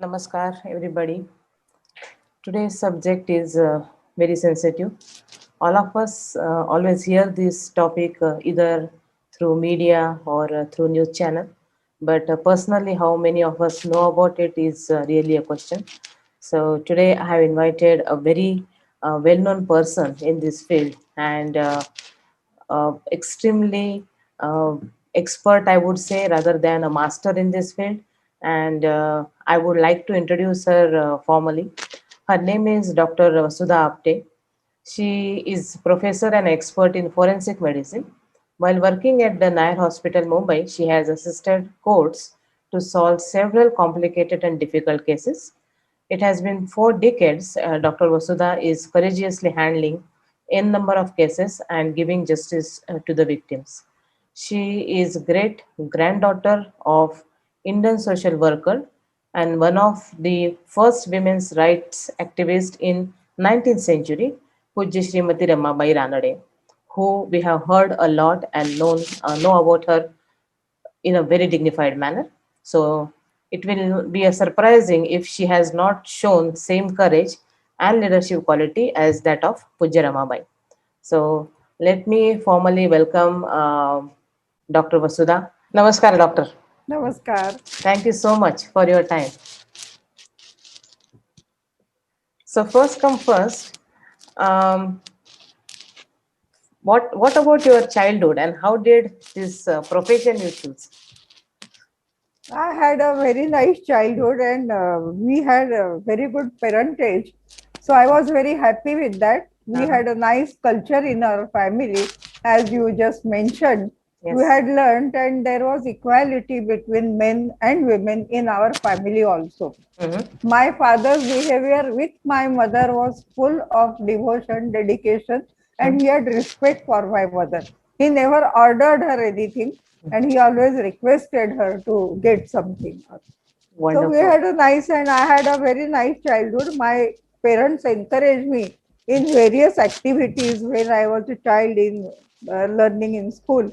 Namaskar, everybody. Today's subject is very sensitive. All of us always hear this topic either through media or through news channel. But personally, how many of us know about it is really a question. So today, I have invited a very well-known person in this field and extremely uh, expert, I would say, rather than a master in this field. And I would like to introduce her formally. Her name is Dr. Sudha Apte. She is professor and expert in forensic medicine. While working at the Nair Hospital, Mumbai, she has assisted courts to solve several complicated and difficult cases. It has been 4 decades Dr. Vasudha is courageously handling n number of cases and giving justice to the victims. She is great granddaughter of Indian social worker and one of the first women's rights activists in 19th century, Pujya Srimati Ramabai Ranade, who we have heard a lot and know about her in a very dignified manner. So it will be a surprising if she has not shown same courage and leadership quality as that of Pujya Ramabai. So let me formally welcome Dr. Vasudha. Namaskar, Doctor. Namaskar. Thank you so much for your time. So first come first, um, what about your childhood and how did this profession you choose? I had a very nice childhood and we had a very good parentage. So I was very happy with that. We Uh-huh. had a nice culture in our family, as you just mentioned. We Yes. had learned, and there was equality between men and women in our family also. Mm-hmm. My father's behavior with my mother was full of devotion, dedication, and he had respect for my mother. He never ordered her anything, and he always requested her to get something. So we Wonderful. had a nice, and I had a very nice childhood. My parents encouraged me in various activities when I was a child in learning in school.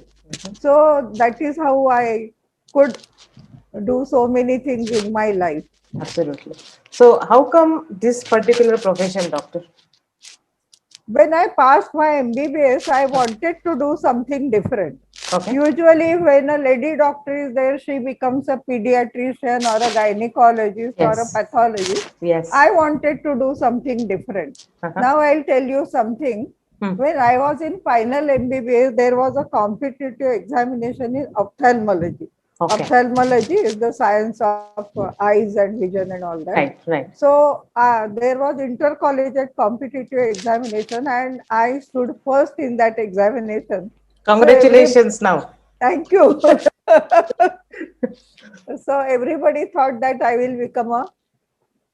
So that is how I could do so many things in my life. Absolutely. So, how come this particular profession, doctor? When I passed my MBBS, I wanted to do something different. Okay. Usually, when a lady doctor is there, she becomes a pediatrician or a gynecologist or a Yes. pathologist. Yes. I wanted to do something different. Uh-huh. Now, I'll tell you something. Hmm. When I was in final MBBS, there was a competitive examination in ophthalmology. Okay. Ophthalmology is the science of eyes and vision and all that. Right. Right. So there was intercollegiate competitive examination, and I stood first in that examination. So Congratulations. Now. thank you. So everybody thought that I will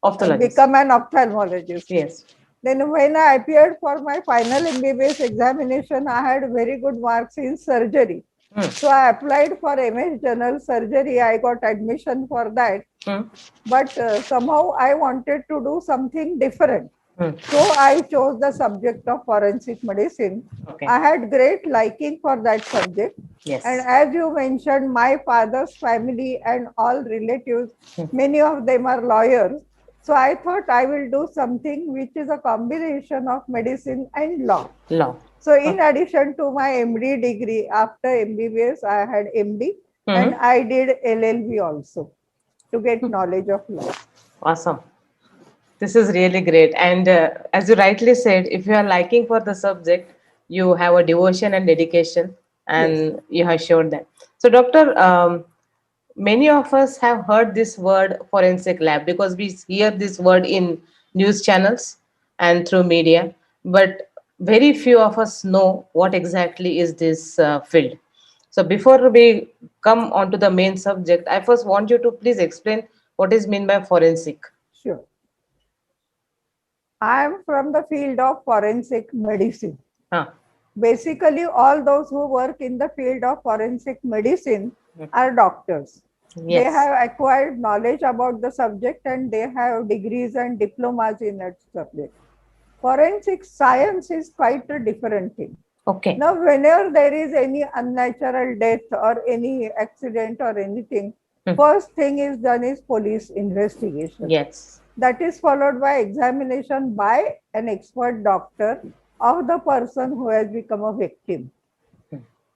Ophthalmologist. become an ophthalmologist. Yes. Then when I appeared for my final MBBS examination, I had very good marks in surgery. Hmm. So I applied for MS General Surgery. I got admission for that. Hmm. But somehow I wanted to do something different. Hmm. So I chose the subject of forensic medicine. Okay. I had great liking for that subject. And Yes. as you mentioned, my father's family and all relatives, Hmm. many of them are lawyers. So I thought I will do something which is a combination of medicine and law. Law. So in Okay. addition to my MD degree, after MBBS, I had MD and Mm-hmm. I did LLB also to get knowledge of law. Awesome. This is really great. And as you rightly said, if you are liking for the subject, you have a devotion and dedication, Yes. and you have showed that. So, doctor, many of us have heard this word forensic lab because we hear this word in news channels and through media, but very few of us know what exactly is this field. So, before we come on to the main subject, I first want you to please explain what is meant by forensic. Sure. I am from the field of forensic medicine. Huh. Basically, all those who work in the field of forensic medicine are doctors. They Yes. have acquired knowledge about the subject and they have degrees and diplomas in that subject. Forensic science is quite a different thing. Okay. Now, whenever there is any unnatural death or any accident or anything, First thing is done is police investigation. Yes. That is followed by examination by an expert doctor of the person who has become a victim.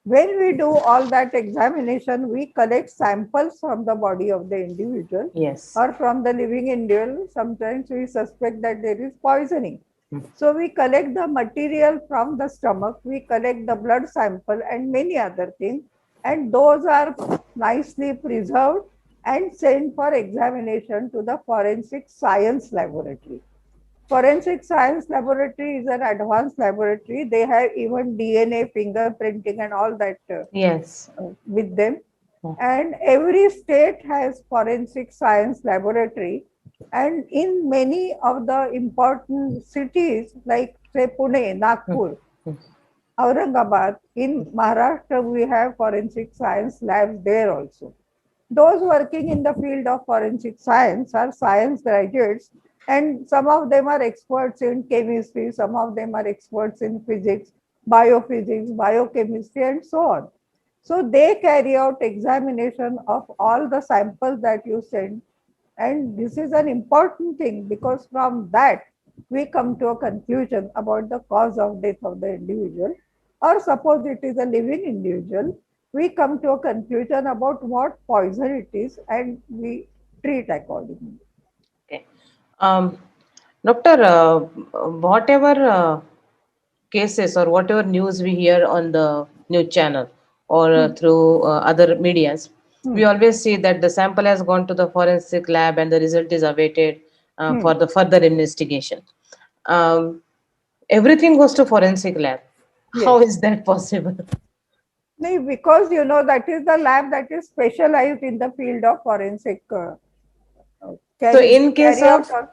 When we do all that examination, we collect samples from the body of the individual Yes. or from the living individual. Sometimes we suspect that there is poisoning. So we collect the material from the stomach, we collect the blood sample and many other things, and those are nicely preserved and sent for examination to the forensic science laboratory. Forensic science laboratory is an advanced laboratory. They have even DNA, fingerprinting, and all that Yes. with them. Hmm. And every state has forensic science laboratory. And in many of the important cities, like say Pune, Hmm. Nagpur, Hmm. Aurangabad, in Maharashtra, we have forensic science labs there also. Those working in the field of forensic science are science graduates, and some of them are experts in chemistry, some of them are experts in physics, biochemistry, and so on. So they carry out examination of all the samples that you send, and this is an important thing because from that we come to a conclusion about the cause of death of the individual, or suppose it is a living individual, we come to a conclusion about what poison it is and we treat accordingly. Okay. Um, Doctor, whatever cases or whatever news we hear on the news channel or Hmm. through other medias, Hmm. we always see that the sample has gone to the forensic lab and the result is awaited Hmm. for the further investigation. Um, Everything goes to forensic lab. How Yes. is that possible? No, because you know that is the lab that is specialized in the field of forensic So carry out.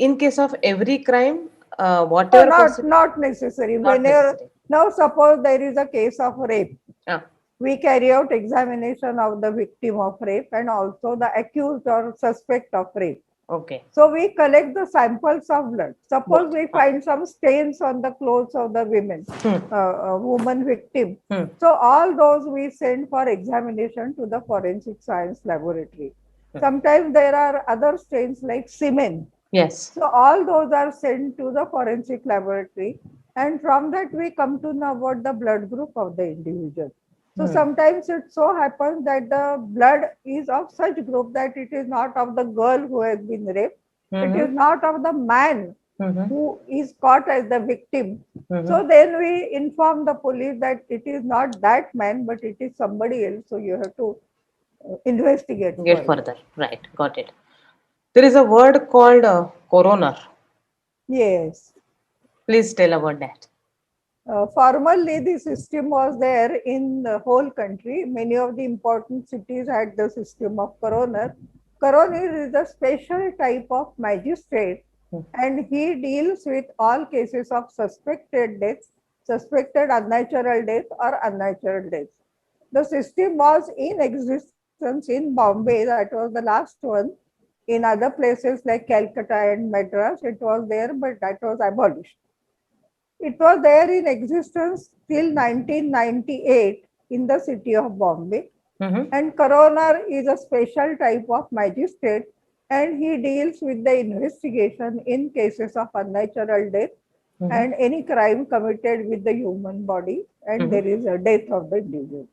in case of every crime, No, whatever not possible, not necessary. not Whenever necessary. now suppose there is a case of rape, Ah, we carry out examination of the victim of rape and also the accused or suspect of rape. okay. So we collect the samples of blood. Suppose Both. we Ah. find some stains on the clothes of the Hmm. woman victim. Hmm. So all those we send for examination to the forensic science laboratory. Hmm. Sometimes there are other stains like semen. Yes. So all those are sent to the forensic laboratory, and from that we come to know about the blood group of the individual. So Hmm. sometimes it so happens that the blood is of such group that it is not of the girl who has been raped, it is Mm-hmm. not of the man Mm-hmm. who is caught as the victim. Mm-hmm. So then we inform the police that it is not that man, but it is somebody else. So you have to investigate Get further. further. Right. Got it. There is a word called coroner. Yes. Please tell about that. Formerly, the system was there in the whole country. Many of the important cities had the system of coroner. Coroner is a special type of magistrate, Hmm. and he deals with all cases of suspected deaths, suspected unnatural death, or unnatural death. The system was in existence in Bombay, that was the last one. In other places like Calcutta and Madras, it was there, but that was abolished. It was there in existence till 1998 in the city of Bombay. Mm-hmm. And coroner is a special type of magistrate, and he deals with the investigation in cases of unnatural death Mm-hmm. and any crime committed with the human body, and Mm-hmm. there is a death of the individual.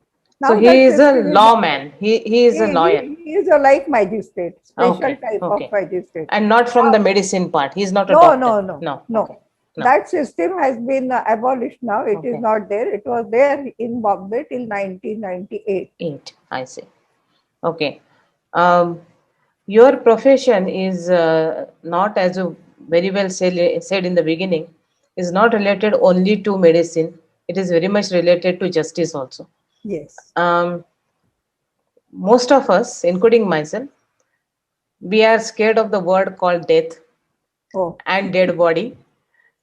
So Now he that is a system is not there. lawman. He is a lawyer. He is a like magistrate, special Okay. type of Okay. magistrate. And not from the Now, medicine part. He is not a no, doctor. no, no, No. no. Okay. No. That system has been abolished now. It is Okay. not there. It was there in Bombay till 1998. Eight. I see. Okay. Um, your profession is not, as you very well said in the beginning, is not related only to medicine. It is very much related to justice also. Yes. Um, Most of us, including myself, we are scared of the word called death Oh, and dead body.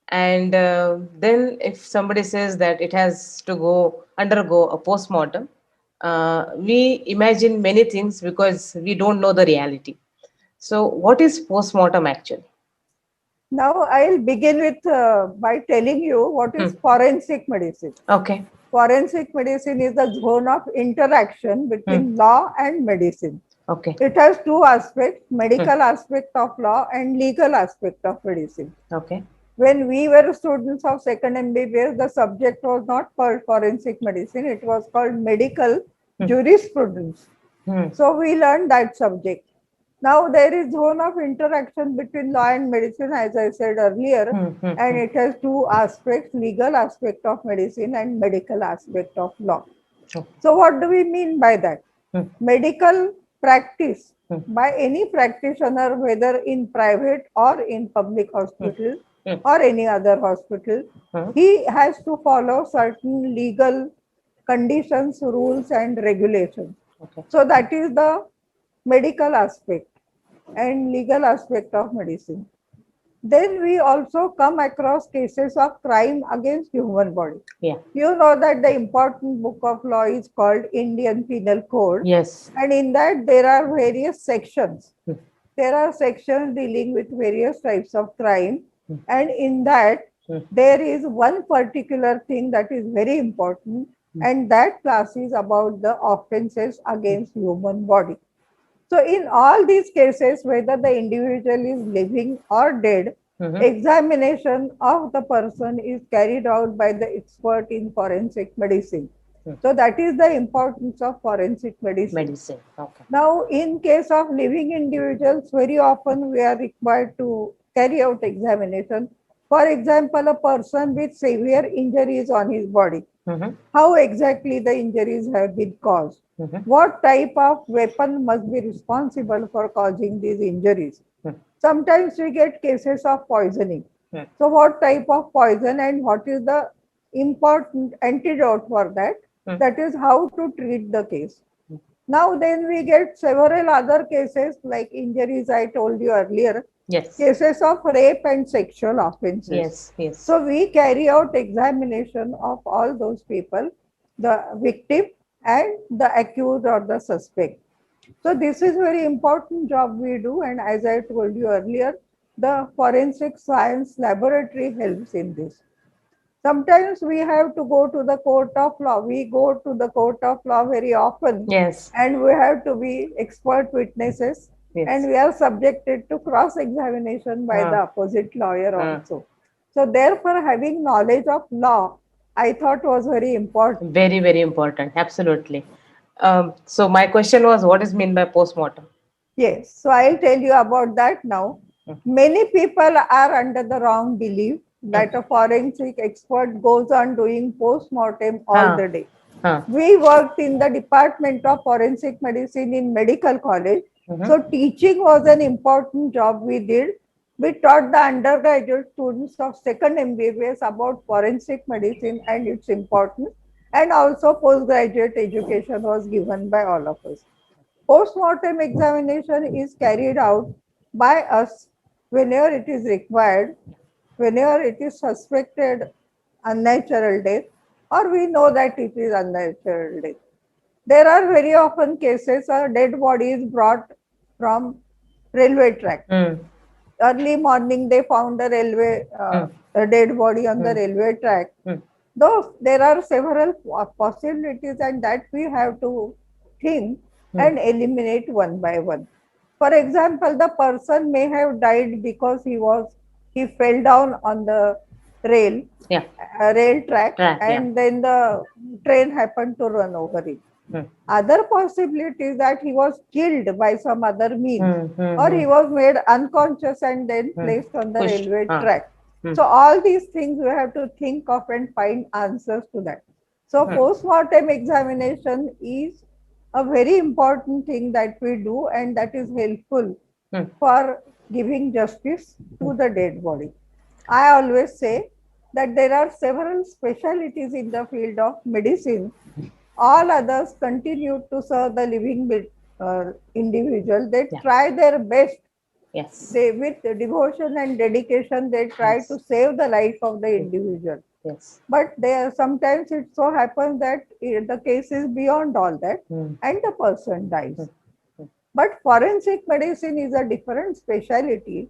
And then if somebody says that it has to go undergo a postmortem, we imagine many things because we don't know the reality. So what is postmortem actually? now I'll begin with by telling you what Hmm. is forensic medicine. Okay. Forensic medicine is the zone of interaction Hmm. between law and medicine. Okay. It has two aspects, medical aspect of law and legal aspect of medicine. Okay. When we were students of second MBBS, the subject was not called forensic medicine, it was called medical jurisprudence. Hmm. So we learned that subject. Now there is zone of interaction between law and medicine, as I said earlier, and it has two aspects, legal aspect of medicine and medical aspect of law. Okay. So what do we mean by that? Hmm. Medical practice by any practitioner, whether in private or in public hospital or any other hospital, he has to follow certain legal conditions, rules, and regulations. Okay. So that is the medical aspect and legal aspect of medicine. Then we also come across cases of crime against human body. Yeah. You know that the important book of law is called Indian Penal Code. Yes. And in that there are various sections. Hmm. There are sections dealing with various types of crime. And in that Hmm. there is one particular thing that is very important, and that class is about the offenses against human body. So in all these cases, whether the individual is living or dead, examination of the person is carried out by the expert in forensic medicine. So that is the importance of forensic medicine. Medicine. Okay. Now, in case of living individuals, very often we are required to carry out examination. For example, a person with severe injuries on his body. How exactly the injuries have been caused? What type of weapon must be responsible for causing these injuries? Sometimes we get cases of poisoning. So what type of poison and what is the important antidote for that? That is how to treat the case. Now then we get several other cases like injuries I told you earlier. Yes. Cases of rape and sexual offenses. Yes. Yes. So we carry out examination of all those people, the victim and the accused or the suspect. So this is very important job we do, and as I told you earlier, the forensic science laboratory helps in this. Sometimes we have to go to the court of law. We go to the court of law very often. Yes. And we have to be expert witnesses. Yes. And we are subjected to cross-examination by the opposite lawyer also. So therefore, having knowledge of law, I thought was very important. Very, very important. Absolutely. So my question was, what is mean by post-mortem? Yes. So I'll tell you about that now. Many people are under the wrong belief that a forensic expert goes on doing post-mortem all the day. We worked in the Department of Forensic Medicine in medical college. So teaching was an important job we did. We taught the undergraduate students of second MBBS about forensic medicine and its importance, and also postgraduate education was given by all of us. Post-mortem examination is carried out by us whenever it is required, whenever it is suspected unnatural death, or we know that it is unnatural death. There are very often cases a dead body is brought from railway track. Early morning they found a dead body on the railway track. Though there are several possibilities, and that we have to think and eliminate one by one. For example, the person may have died because he fell down on the rail, rail track, and then the train happened to run over it. Other possibility is that he was killed by some other means, or he was made unconscious and then placed on the railway track. So all these things we have to think of and find answers to that. So post-mortem examination is a very important thing that we do, and that is helpful for giving justice to the dead body. I always say that there are several specialties in the field of medicine. All others continue to serve the living individual. They try their best. Yes. They, with devotion and dedication, they try to save the life of the individual. Yes. But there sometimes it so happens that the case is beyond all that, and the person dies. But forensic medicine is a different specialty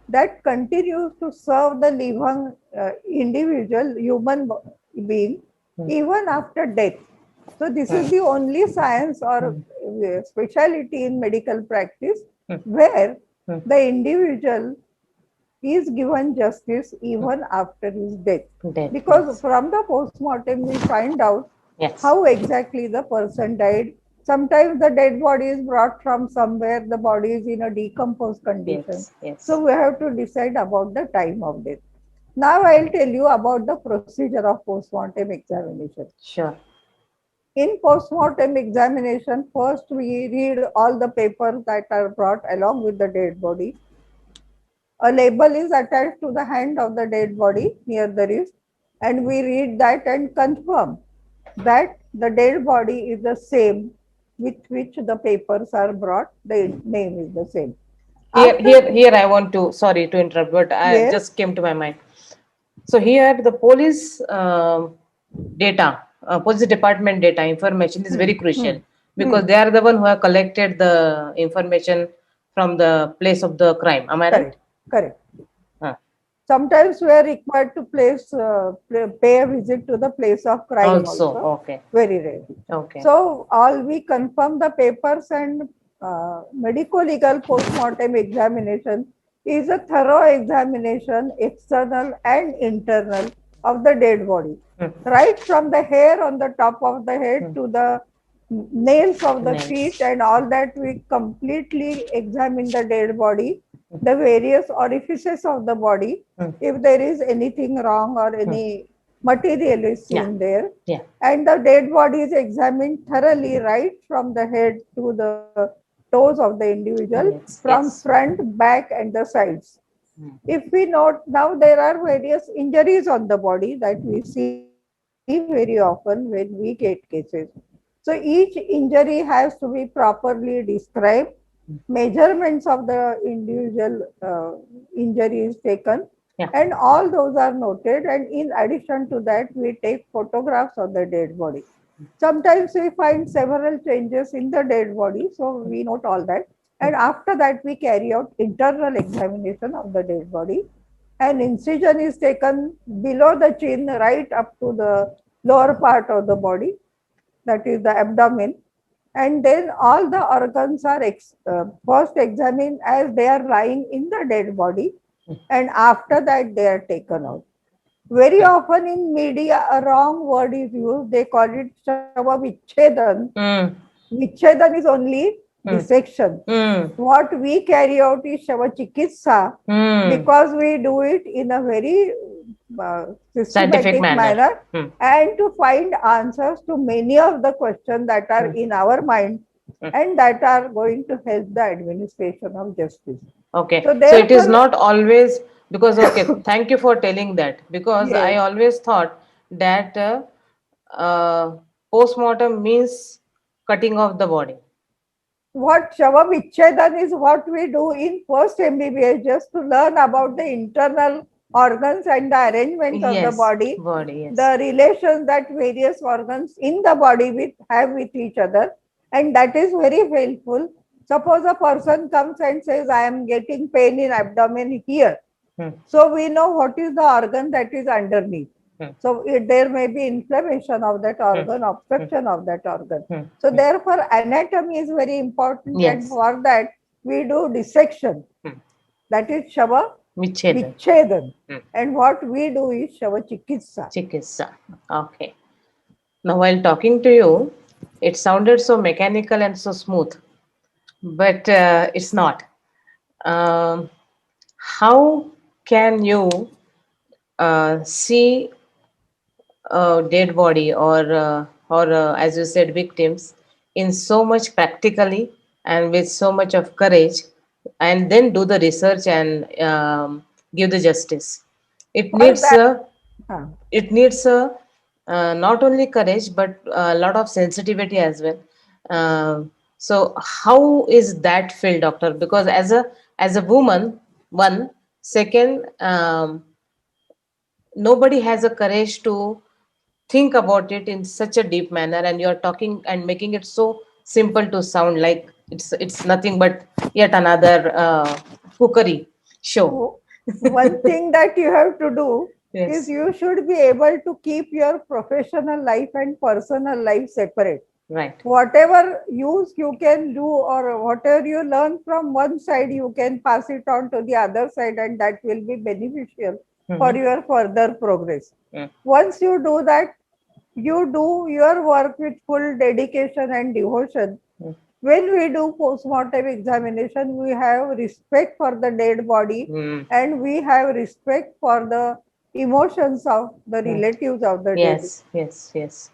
that continues to serve the living individual human being even after death. So this is Hmm. the only science or Hmm. specialty in medical practice Hmm. where Hmm. the individual is given justice Hmm. even after his death. Death, Because yes. from the postmortem, we find out Yes. how exactly the person died. Sometimes the dead body is brought from somewhere, the body is in a decomposed condition. Yes. Yes. So we have to decide about the time of death. Now I'll tell you about the procedure of postmortem examination. Sure. In postmortem examination, first we read all the papers that are brought along with the dead body. A label is attached to the hand of the dead body near the wrist, and we read that and confirm that the dead body is the same with which the papers are brought, the name is the same. After, Here, I want to, sorry to interrupt, but I yes, just came to my mind. So here, the police data, police department data information is hmm, very hmm, crucial hmm, because they are the one who have collected the information from the place of the crime. Am I right? correct, correct. Huh. Sometimes we are required to pay a visit to the place of crime Also, also, okay, very rare. okay. So all we confirm the papers and medico-legal post-mortem examination is a thorough examination, external and internal, of the dead body. Hmm. Right from the hair on the top of the head Hmm. to the nails of the feet Nice. and all that, we completely examine the dead body, the various orifices of the body, Hmm. if there is anything wrong or Hmm. any material is Yeah, seen there. yeah. And the dead body is examined thoroughly right from the head to the toes of the individual, Yes, from yes. front, back, and the sides. Hmm. If we note, now there are various injuries on the body that we see very often when we get cases. So each injury has to be properly described. Measurements of the individual injury is taken, Yeah. and all those are noted. And in addition to that, we take photographs of the dead body. Sometimes we find several changes in the dead body, so we note all that. Hmm. And after that, we carry out internal examination of the dead body. An incision is taken below the chin, right up to the lower part of the body, that is the abdomen. And then all the organs are first examined as they are lying in the dead body, and after that, they are taken out. Very Okay. often in media, a wrong word is used. They call it Shava Vichedan. Hmm. Vichedan is only Hmm. dissection. Hmm. What we carry out is Shava Chikitsa, Hmm. because we do it in a very Scientific systematic manner. manner, Hmm. and to find answers to many of the questions that are Hmm. in our mind Hmm. and that are going to help the administration of justice. Okay, So so it is therefore, not always because, okay, thank you for telling that because I yes, always thought that post-mortem means cutting off the body. what Shava Vichedan is what we do in post MBBS, just to learn about the internal organs and the arrangement of the Yes, body, body, yes. the relations that various organs in the body have with each other, and that is very helpful. Suppose a person comes and says, I am getting pain in abdomen here. Hmm. So we know what is the organ that is underneath. Hmm. So there may be inflammation of that Hmm. organ, Hmm. obstruction of that organ. Hmm. So Hmm. therefore, anatomy is very important, and Yes. for that we do dissection. Hmm. That is Shava Vicheda. Vichedan. Hmm. And what we do is Shava Chikitsa. Chikitsa. Okay. Now, while talking to you, it sounded so mechanical and so smooth, but it's not. Um, how can you see dead body or as you said victims in so much practically and with so much of courage and then do the research and give the justice? it For needs that, a huh, it needs a not only courage but a lot of sensitivity as well. So how is that feel, doctor? Because as a woman, one second, nobody has a courage to think about it in such a deep manner, and you're talking and making it so simple to sound like it's nothing but yet another cookery show. one thing that you have to do, is Yes. you should be able to keep your professional life and personal life separate. Right. Whatever use you can do or whatever you learn from one side, you can pass it on to the other side, and that will be beneficial for Mm-hmm. your further progress. Mm. Once you do that, you do your work with full dedication and devotion. Mm. When we do postmortem examination, we have respect for the dead body Mm. and we have respect for the emotions of the Mm. relatives of the dead. Yes. Yes. Yes.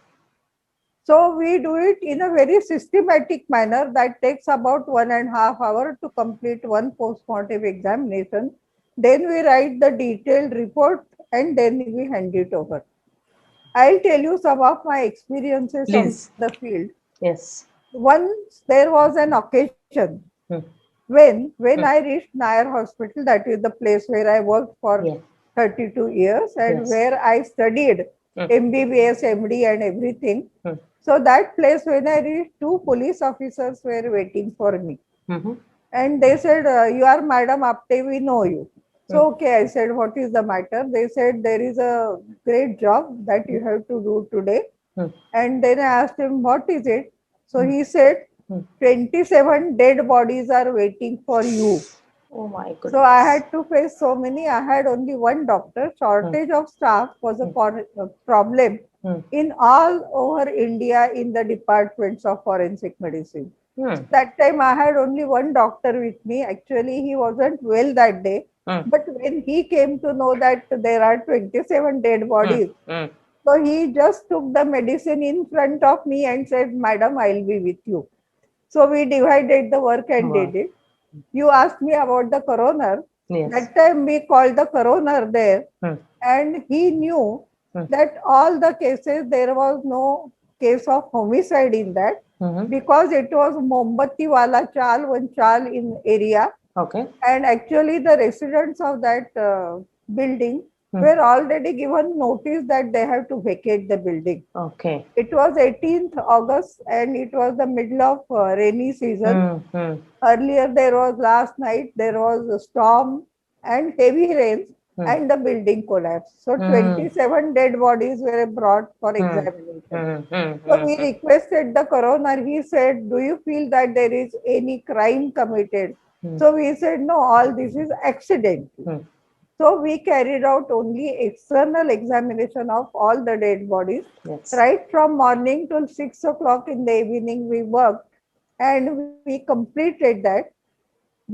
So we do it in a very systematic manner that takes about 1.5 hours to complete one postmortem examination. Then we write the detailed report and then we hand it over. I'll tell you some of my experiences on Please. the field. Yes. Once there was an occasion Mm. when I Mm. reached Nair Hospital, that is the place where I worked for Yeah. 32 years and Yes. where I studied Mm. MBBS, MD, and everything. Mm. So that place, when I reached, two police officers were waiting for me, Mm-hmm. and they said, "You are Madam Apte, we know you." Mm. So okay, I said, "What is the matter?" They said, "There is a great job that you have to do today." Mm. And then I asked him, "What is it?" So Mm. he said, Mm. 27 dead bodies are waiting for you. Oh my So I goodness. had to face so many. I had only one doctor. Mm. Shortage of staff was a Mm. problem Mm. in all over India in the departments of forensic medicine. Mm. That time I had only one doctor with me. Actually, he wasn't well that day. Mm. But when he came to know that there are 27 dead Mm. bodies, Mm. so he just took the medicine in front of me and said, "Madam, I'll be with you." So we divided the work and Wow. did it. You asked me about the coroner. Yes. That time we called the coroner there, Mm. and he knew Mm. that all the cases, there was no case of homicide in that Mm-hmm. because it was Mombatti Wala Chal, one chal in area, Okay. and actually the residents of that building Mm. were already given notice that they have to vacate the building. Okay. It was 18th August and it was the middle of rainy season. Mm. Mm. Earlier, there was last night, there was a storm and heavy rains, Mm. and the building collapsed. So, Mm. 27 dead bodies were brought for Mm. examination. Mm. Mm. So, we Mm. requested the coroner. He said, "Do you feel that there is any crime committed?" Mm. So, we said, "No, all this is accidental." Mm. So, we carried out only external examination of all the dead bodies. Yes. Right from morning till 6 o'clock in the evening, we worked and we completed that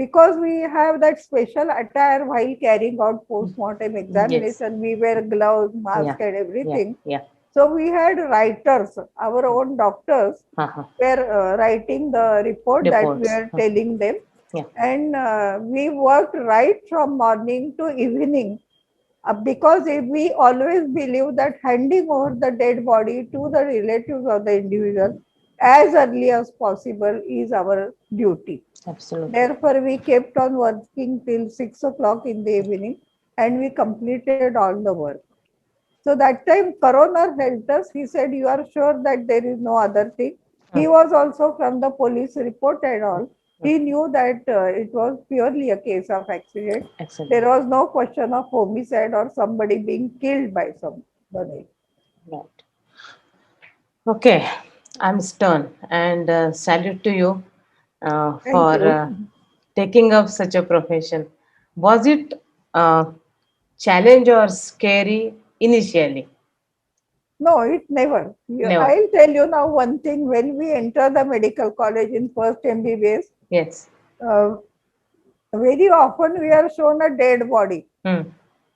because we have that special attire while carrying out postmortem Yes. examination. We wear gloves, mask, Yeah. and Yeah. everything. Yeah. So we had writers, our own doctors Uh-huh. were writing the report that we Reports. are telling them. Yeah. And we worked right from morning to evening because if we always believe that handing over the dead body to the relatives of the individual as early as possible is our duty. Absolutely. Therefore, we kept on working till 6 o'clock in the evening and we completed all the work. So that time, coroner helped us. He said, "You are sure that there is no other thing?" Mm. He was also from the police report and all. Mm. He knew that it was purely a case of accident. Excellent. There was no question of homicide or somebody being killed by somebody. Right. Okay. I'm stern and salute to you Thank for you. taking up such a profession. Was it challenge or scary initially? No, it never. Never. I'll tell you now one thing. When we enter the medical college in first MBBS, Yes. uh, very often we are shown a dead body Mm.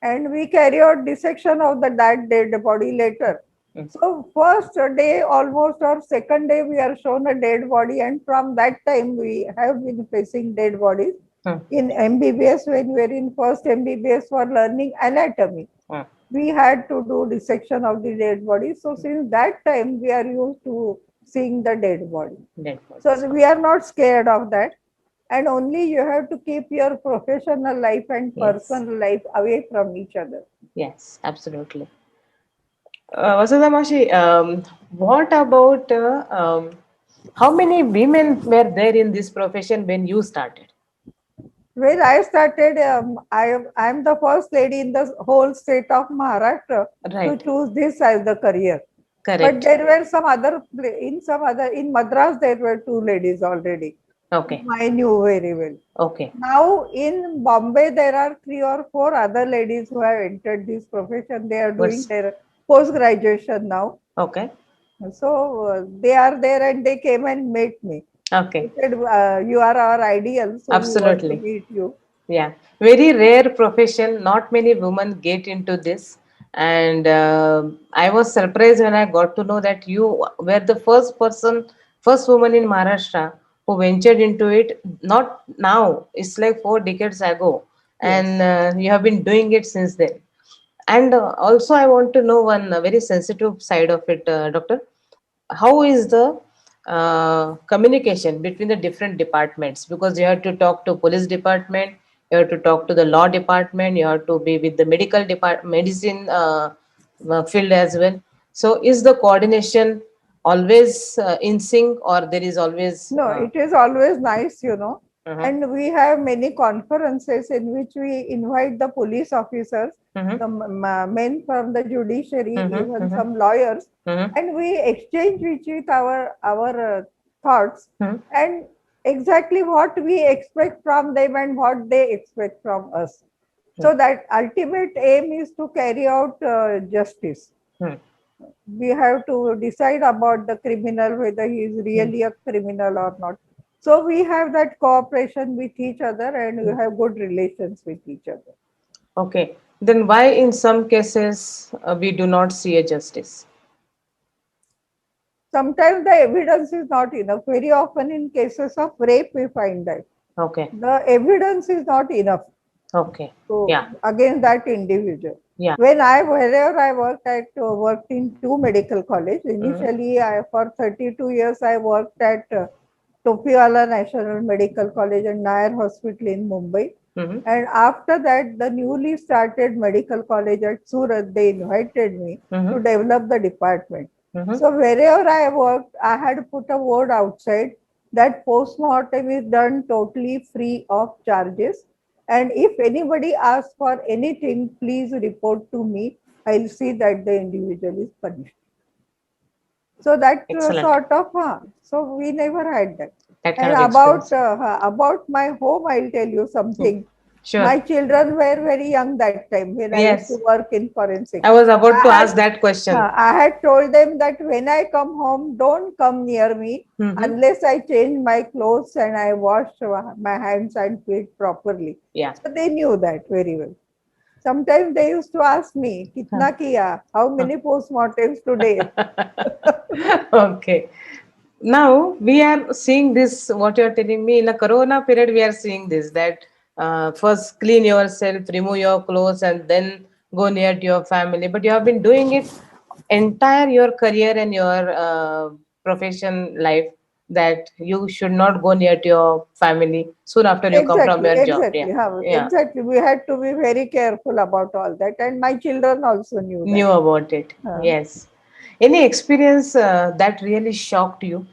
and we carry out dissection of the that dead body later. Mm. So first day almost or second day we are shown a dead body, and from that time we have been facing dead bodies. Mm. In MBBS, when we were in first MBBS for learning anatomy, Mm. we had to do dissection of the dead body. So since that time we are used to seeing the dead body. Dead bodies. So we are not scared of that. And only you have to keep your professional life and Yes. personal life away from each other. Yes. Absolutely. Vasudha Mashi, what about how many women were there in this profession when you started? When I started, I am the first lady in the whole state of Maharashtra to Right. choose this as the career. But Correct. there were some other in Madras there were two ladies already, Okay. whom I knew very well. Okay. Now in Bombay there are three or four other ladies who have entered this profession. They are doing What's their post graduation now. okay? So they are there and they came and met me. They Okay. said, "You are our ideal, so we want to Absolutely. meet you." Yeah, very rare profession. Not many women get into this, and I was surprised when I got to know that you were the first person, first woman in Maharashtra who ventured into it. Not now; it's like 4 decades ago, and Yes. you have been doing it since then. And also, I want to know one very sensitive side of it, Doctor. How is the communication between the different departments? Because you have to talk to police department, you have to talk to the law department, you have to be with the medical department, medicine field as well. So, is the coordination always in sync, or there is always? No, it is always nice, you know. Uh-huh, And we have many conferences in which we invite the police officers, uh-huh, the men from the judiciary, uh-huh, even uh-huh, some lawyers, uh-huh, and we exchange with our thoughts uh-huh, and exactly what we expect from them and what they expect from us. So that ultimate aim is to carry out justice. uh-huh. We have to decide about the criminal whether he is really a criminal or not. So we have that cooperation with each other and we have good relations with each other. Okay, then why in some cases we do not see a justice? Sometimes the evidence is not enough. Very often in cases of rape we find that Okay, the evidence is not enough okay, to yeah, against that individual. yeah. When I wherever I worked in two medical college. Mhm. Initially, I for 32 years I worked at Topiwala National Medical College and Nair Hospital in Mumbai. Mhm. And after that, the newly started medical college at Surat, they invited me to Mhm. develop the department. Mhm. So wherever I worked, I had put a word outside that postmortem is done totally free of charges. And if anybody asks for anything, please report to me. I'll see that the individual is punished. So that Excellent. sort of, so we never had that. That kind And of experience. about my home, I'll tell you Hmm. something. Sure. My children were very young that time when I used to Yes. work in forensic. I was about I to had ask that question. I had told them that when I come home, don't come near me Mm-hmm. unless I change my clothes and I wash my hands and feet properly. Yeah. So they knew that very well. Sometimes they used to ask me, Huh. "Kitna kiya? How Huh. many postmortems today?" Okay. Now we are seeing this, what you are telling me, in a corona period, we are seeing this, that first clean yourself, remove your clothes, and then go near to your family. But you have been doing it entire your career and your profession life, that you should not go near to your family soon after you come from Exactly, your job. Yeah. exactly. Yeah. Exactly. We had to be very careful about all that, and my children also knew that. Knew about it. Uh, Yes. Any experience that really shocked you?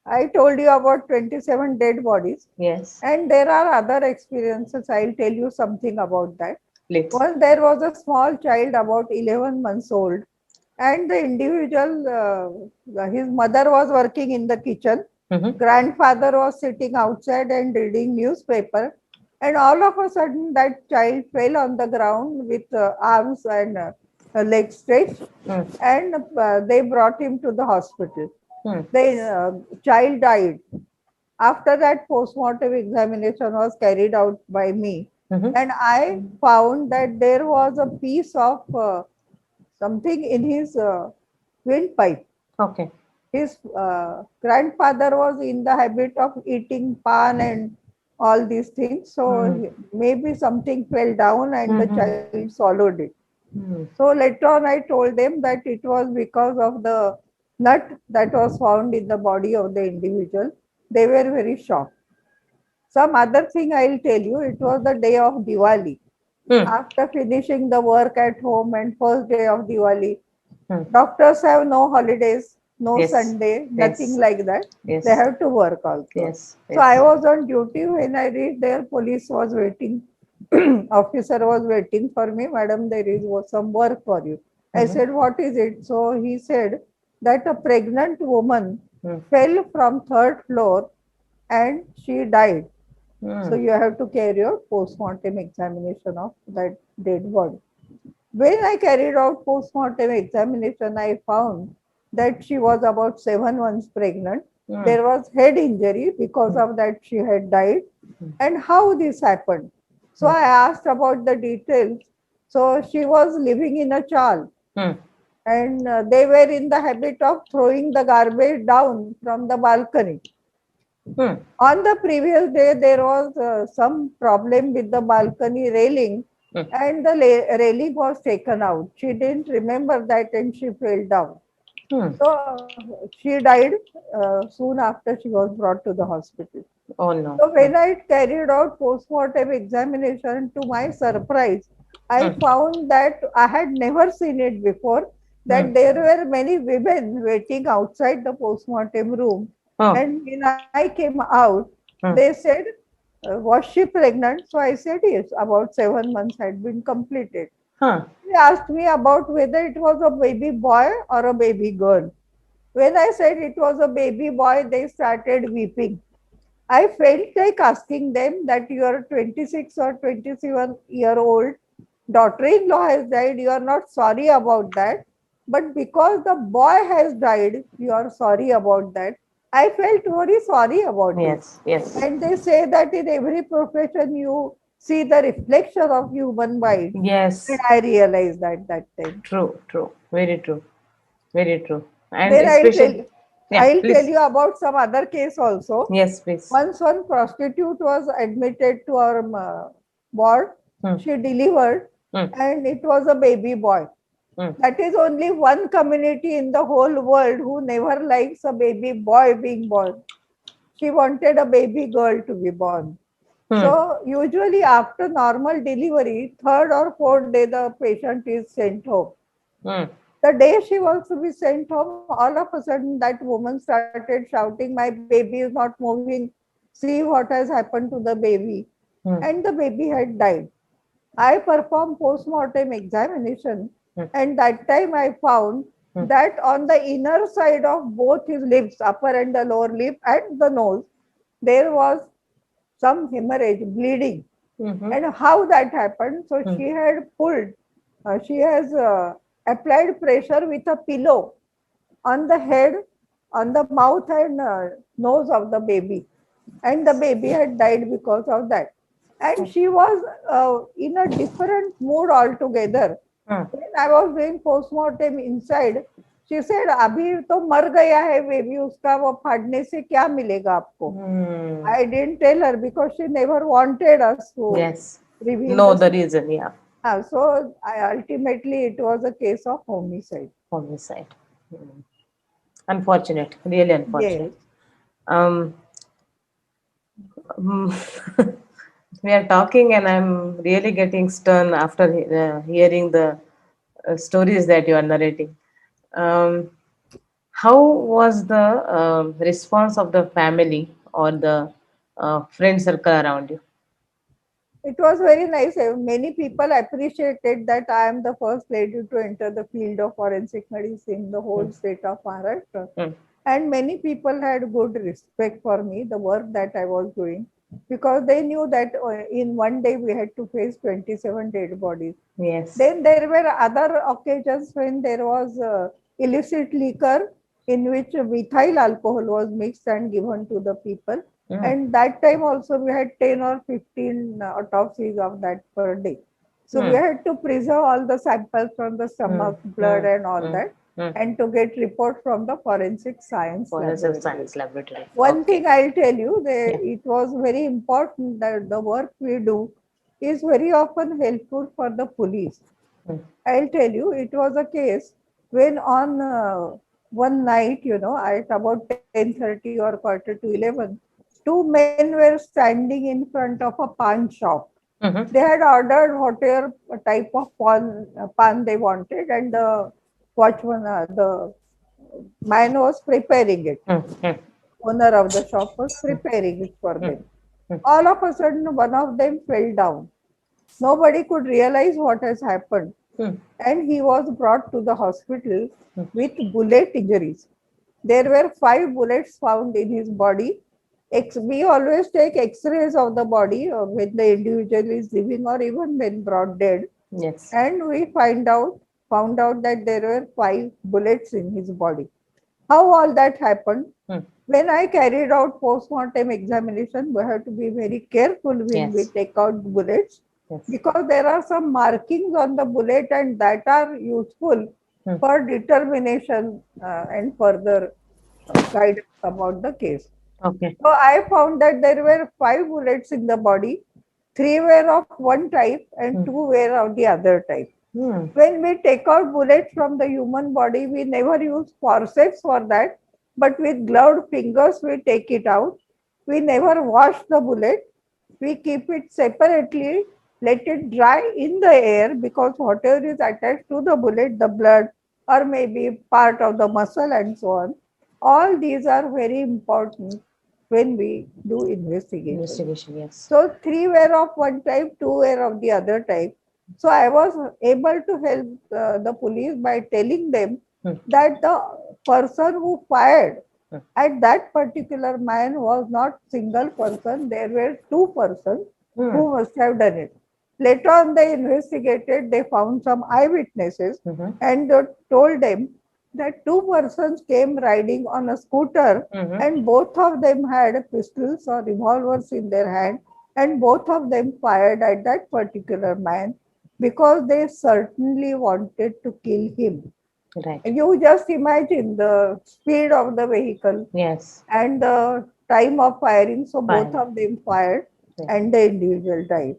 I told you about 27 dead bodies, Yes. and there are other experiences. I'll tell you something about that. Please. Once there was a small child about 11 months old, and the individual, his mother was working in the kitchen, Mm-hmm. grandfather was sitting outside and reading newspaper, and all of a sudden that child fell on the ground with arms and legs stretched, Mm. and they brought him to the hospital. Mm. The child died. After that, postmortem examination was carried out by me, Mm-hmm. and I found that there was a piece of something in his windpipe. Okay. His grandfather was in the habit of eating pan and all these things, so Mm. maybe something fell down and the Mm-hmm. child swallowed it. Mm. So later on, I told them that it was because of the nut that was found in the body of the individual. They were very shocked. Some other thing I'll tell you, it was the day of Diwali. Mm. After finishing the work at home and first day of Diwali, Mm. doctors have no holidays. no Yes. Sunday, nothing Yes. like that. They Yes. have to work also. Yes. So I Yes. was on duty. When I reached there, police was waiting. Officer was waiting for me. Madam, there is some work for you. I Mm-hmm. said, what is it? So he said that a pregnant woman Mm. fell from third floor and she died. So Mm. you have to carry out post-mortem examination of that dead body. When I carried out post-mortem examination, I found that she was about 7 months pregnant. Mm. There was head injury, because Mm. of that she had died. And how this happened. So Mm. I asked about the details. So she was living in a chal, Mm. and they were in the habit of throwing the garbage down from the balcony. Mm. On the previous day, there was some problem with the balcony railing, Mm. and the railing was taken out. She didn't remember that and she fell down. Mm. So she died soon after she was brought to the hospital. Oh no. So Mm. when I carried out post-mortem examination, to my surprise, I Mm. found that I had never seen it before, that Mm. there were many women waiting outside the post-mortem room. Oh. And when I came out, they Mm. said, was she pregnant? So I said, yes, about 7 months had been completed. Huh. They asked me about whether it was a baby boy or a baby girl. When I said it was a baby boy, they started weeping. I felt like asking them that your 26 or 27-year-old daughter-in-law has died. You are not sorry about that. But because the boy has died, you are sorry about that. I felt very sorry about it. Yes. Yes. And they say that in every profession you see the reflection of human mind. And Yes. I realized that time. True. True. Very true. Very true. And Then especially, yeah. I'll tell Please. you about some other case also. Yes. Please. Once one prostitute was admitted to our ward. Mm. She delivered, Mm. and it was a baby boy. Mm. That is only one community in the whole world who never likes a baby boy being born. She wanted a baby girl to be born. Mm. So usually after normal delivery, third or fourth day, the patient is sent home. Mm. The day she was to be sent home, all of a sudden that woman started shouting, my baby is not moving. See what has happened to the baby. Mm. And the baby had died. I performed post-mortem examination, Mm. and that time I found Mm. that on the inner side of both his lips, upper and the lower lip and the nose, there was some hemorrhage, bleeding. Mm-hmm. And how that happened? So Mm. she had pulled, she has applied pressure with a pillow on the head, on the mouth and nose of the baby. And the baby had died because of that. And she was in a different mood altogether. Mm. When I was doing postmortem inside, she said, अभी तो मर गया है baby, उसका वो फाड़ने से क्या मिलेगा आपको? Mm. I didn't tell her because she never wanted us to Yes. reveal No, the the secret. reason, yeah. So ultimately it was a case of homicide. Homicide. Mm. Unfortunate, really Yes. unfortunate. Um, mm, we are talking, and I'm really getting stern after hearing the stories that you are narrating. Um, how was the response of the family or the friend circle around you? It was very nice. Many people appreciated that I am the first lady to enter the field of forensic medicine in the whole Mm. state of Maharashtra. Mm. And many people had good respect for me, the work that I was doing, because they knew that in one day we had to face 27 dead bodies. Yes. Then there were other occasions when there was illicit liquor in which methyl alcohol was mixed and given to the people. Mm. And that time also we had 10 or 15 autopsies of that per day. So we Mm. had to preserve all the samples from the Mm. stomach, blood Mm. and all Mm. that, Mm. and to get report from the forensic science Forensic laboratory. science laboratory. One Okay. thing I'll tell you, Yeah. it was very important that the work we do is very often helpful for the police. Mm. I'll tell you, it was a case when on one night, at about 10:30 or quarter to 11, two men were standing in front of a pawn shop. Mm-hmm. They had ordered whatever type of pan they wanted, and the watchman, the man was preparing it. Hmm. Hmm. Owner of the shop was preparing it for Hmm. them. Hmm. All of a sudden, one of them fell down. Nobody could realize what has happened, Hmm. and he was brought to the hospital Hmm. with bullet injuries. There were 5 bullets found in his body. We always take X-rays of the body when the individual is living or even when brought dead, Yes. and we found out that there were 5 bullets in his body. How all that happened? Hmm. When I carried out post-mortem examination, we have to be very careful when we Yes. take out bullets Yes. because there are some markings on the bullet and that are useful Hmm. for determination and further guidance about the case. Okay. So I found that there were 5 bullets in the body, 3 were of one type and Hmm. 2 were of the other type. Hmm. When we take out bullets from the human body, we never use forceps for that, but with gloved fingers, we take it out. We never wash the bullet. We keep it separately, let it dry in the air because whatever is attached to the bullet, the blood or maybe part of the muscle and so on, all these are very important when we do investigation. Investigation. Yes. So 3 were of one type, 2 were of the other type. So I was able to help the police by telling them Hmm. that the person who fired Hmm. at that particular man was not single person. There were 2 persons Hmm. who must have done it. Later on, they investigated. They found some eyewitnesses Mhm. and told them that 2 persons came riding on a scooter Mhm. and both of them had pistols or revolvers in their hand and both of them fired at that particular man because they certainly wanted to kill him. Right. You just imagine the speed of the vehicle Yes. and the time of firing. So both Fine. of them fired Yeah. and the individual died.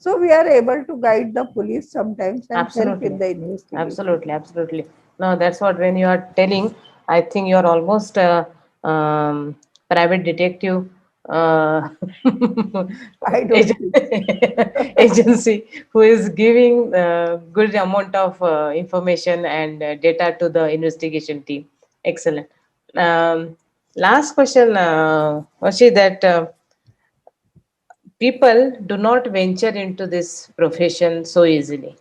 So we are able to guide the police sometimes and help in Absolutely. the investigation. Absolutely. Absolutely. No, that's what when you are telling, I think you are almost a private detective I don't ag- think. agency who is giving good amount of information and data to the investigation team. Excellent. Um, Last question, Vashi, that people do not venture into this profession so easily.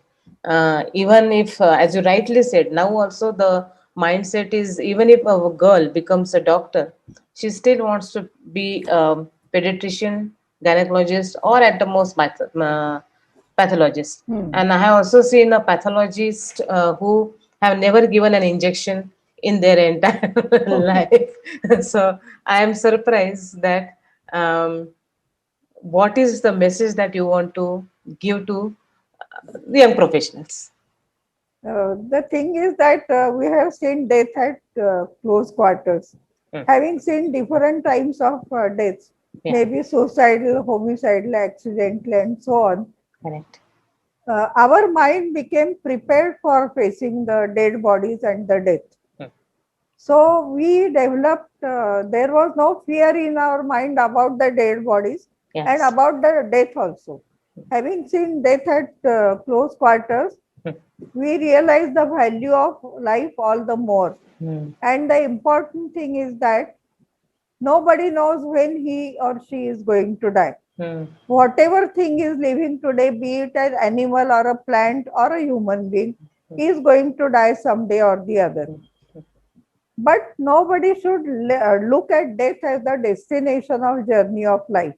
Even if, as you rightly said, now also the mindset is even if a girl becomes a doctor, she still wants to be a pediatrician, gynecologist, or at the most pathologist. Hmm. And I have also seen a pathologist who have never given an injection in their entire Okay. life. So I am surprised that. What is the message that you want to give to the young professionals? The thing is that we have seen death at close quarters. Hmm. Having seen different types of deaths, Yeah, maybe suicidal, homicidal, accidental, and so on, correct. our mind became prepared for facing the dead bodies and the death. Hmm. So we developed, there was no fear in our mind about the dead bodies and Yes. about the death also. Having seen death at close quarters, Hmm. we realize the value of life all the more. Hmm. And the important thing is that nobody knows when he or she is going to die. Hmm. Whatever thing is living today, be it an animal or a plant or a human being, is going to die someday or the other. But nobody should look at death as the destination of journey of life.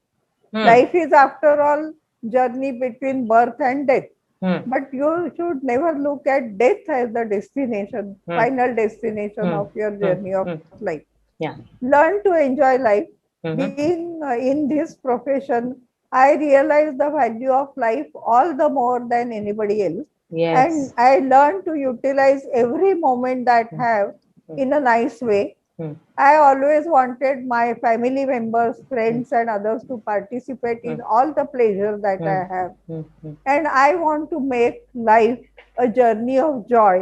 Hmm. Life is, after all, journey between birth and death. Hmm. But you should never look at death as the destination, Hmm. final destination Hmm. of your Hmm. journey of Hmm. life. Yeah. Learn to enjoy life. Mm-hmm. Being in this profession, I realize the value of life all the more than anybody else. And Yes. I learn to utilize every moment that Hmm. I have Hmm. in a nice way. Hmm. I always wanted my family members, Hmm. friends, and others to participate Hmm. in all the pleasure that Hmm. I have. Hmm. Hmm. And I want to make life a journey of joy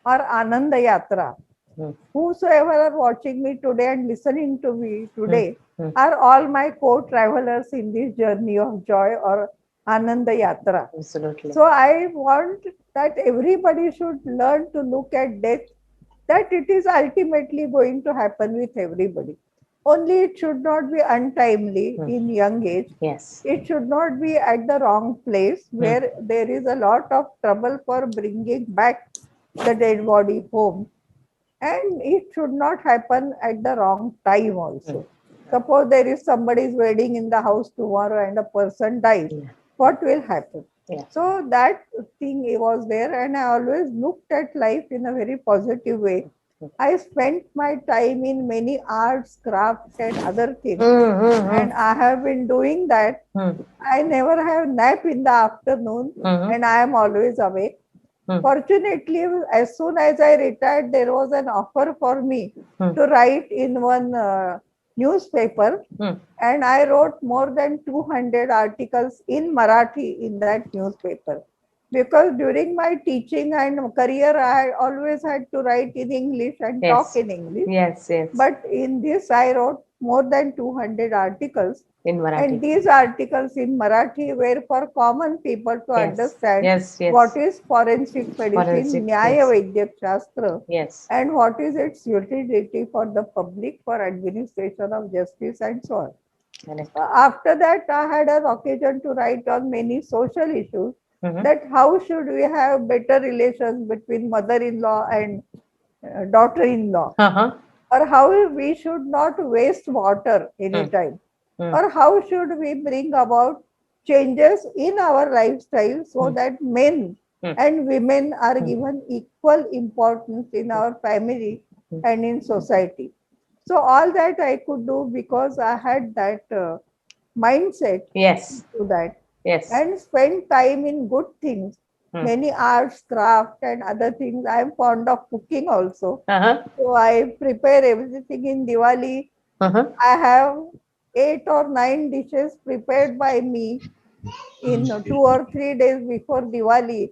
or Ananda Yatra. Hmm. Whosoever are watching me today and listening to me Hmm. today Hmm. are all my co-travelers in this journey of joy or Ananda Yatra. Absolutely. So I want that everybody should learn to look at death that it is ultimately going to happen with everybody. Only it should not be untimely Hmm. in young age. Yes. It should not be at the wrong place Hmm. where there is a lot of trouble for bringing back the dead body home. And it should not happen at the wrong time Hmm. also. Suppose there is somebody's wedding in the house tomorrow and a person dies, Yeah. what will happen? Yeah. So that thing was there, and I always looked at life in a very positive way. Hmm. I spent my time in many arts, crafts, and other things, Hmm. Hmm. and I have been doing that. Hmm. I never have nap in the afternoon, Hmm. and I am always awake. Hmm. Fortunately, as soon as I retired, there was an offer for me Hmm. to write in one newspaper, Hmm. and I wrote more than 200 articles in Marathi in that newspaper. Because during my teaching and career, I always had to write in English and talk Yes. in English. Yes. Yes. But in this, I wrote more than 200 articles, In and Marathi. these articles in Marathi were for common people to Yes. understand Yes. what Yes. is forensic medicine, Forensic. Nyaya Yes. Vaidyak Shastra, Yes. and what is its utility for the public for administration of justice and so on. Correct. After that, I had an occasion to write on many social issues, Mm-hmm. that how should we have better relations between mother-in-law and daughter-in-law, Uh-huh. or how we should not waste water Hmm. anytime, Hmm. or how should we bring about changes in our lifestyle so Hmm. that men Hmm. and women are Hmm. given equal importance in our family Hmm. and in society. So all that I could do because I had that mindset Yes. to that, Yes. and spend time in good things, Hmm. many arts, craft, and other things. I am fond of cooking also. Uh-huh. So I prepare everything in Diwali. Uh-huh. I have 8 or 9 dishes prepared by me in 2 or 3 days before Diwali.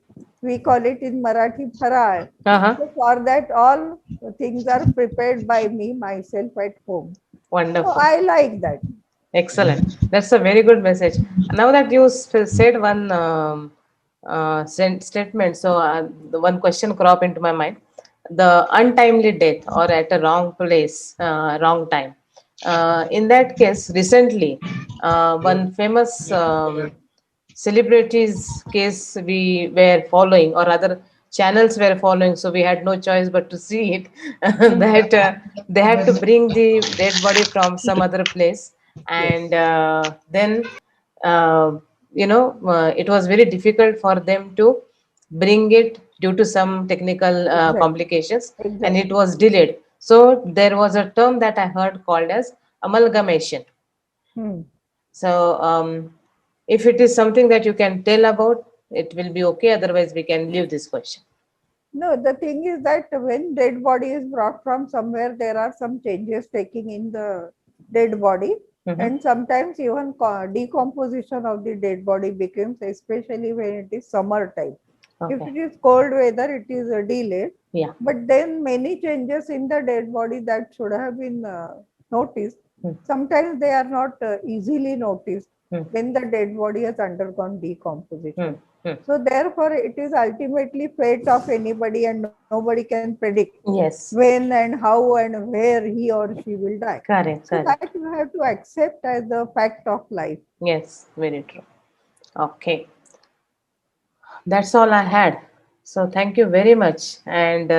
We call it in Marathi Farar. Uh-huh. So for that, all things are prepared by me myself at home. So Wonderful. I like that. Excellent. That's a very good message. Now that you said one statement, so the one question crop into my mind: the untimely death or at a wrong place, wrong time. In that case, recently, one famous celebrities case we were following, or other channels were following, so we had no choice but to see it. Hmm. That they had to bring the dead body from some other place, and Yes, then it was very difficult for them to bring it due to some technical exactly, complications, and it exactly. was delayed. So there was a term that I heard called as amalgamation. Hmm. So, if it is something that you can tell about, it will be okay. Otherwise, we can leave this question. No, the thing is that when dead body is brought from somewhere, there are some changes taking in the dead body, Mm-hmm. and sometimes even decomposition of the dead body becomes, especially when it is summer time. If Okay. it is cold weather, it is delayed. Yeah. But then many changes in the dead body that should have been noticed, Mm. sometimes they are not easily noticed Mm. when the dead body has undergone Mm. decomposition. Mm. So therefore, it is ultimately fate of anybody, and nobody can predict Yes. when and how and where he or she will die. Correct. So that Correct. you have to accept as the fact of life. Yes. Very true. Okay. That's all I had. So thank you very much, and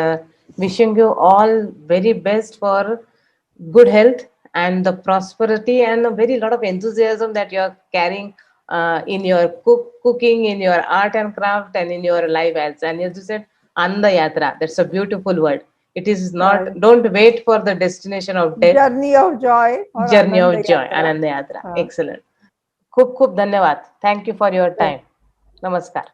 wishing you all very best for good health and the prosperity and a very lot of enthusiasm that you are carrying in your cooking, in your art and craft, and in your life and as you said, Anda Yatra. That's a beautiful word. It is not. Uh, Don't wait for the destination of death. Journey of joy or Journey Ananda of joy, Yatra. Ananda Yatra. Uh, Excellent. खूप खूप धन्यवाद. Thank you for your thank time. Namaskar.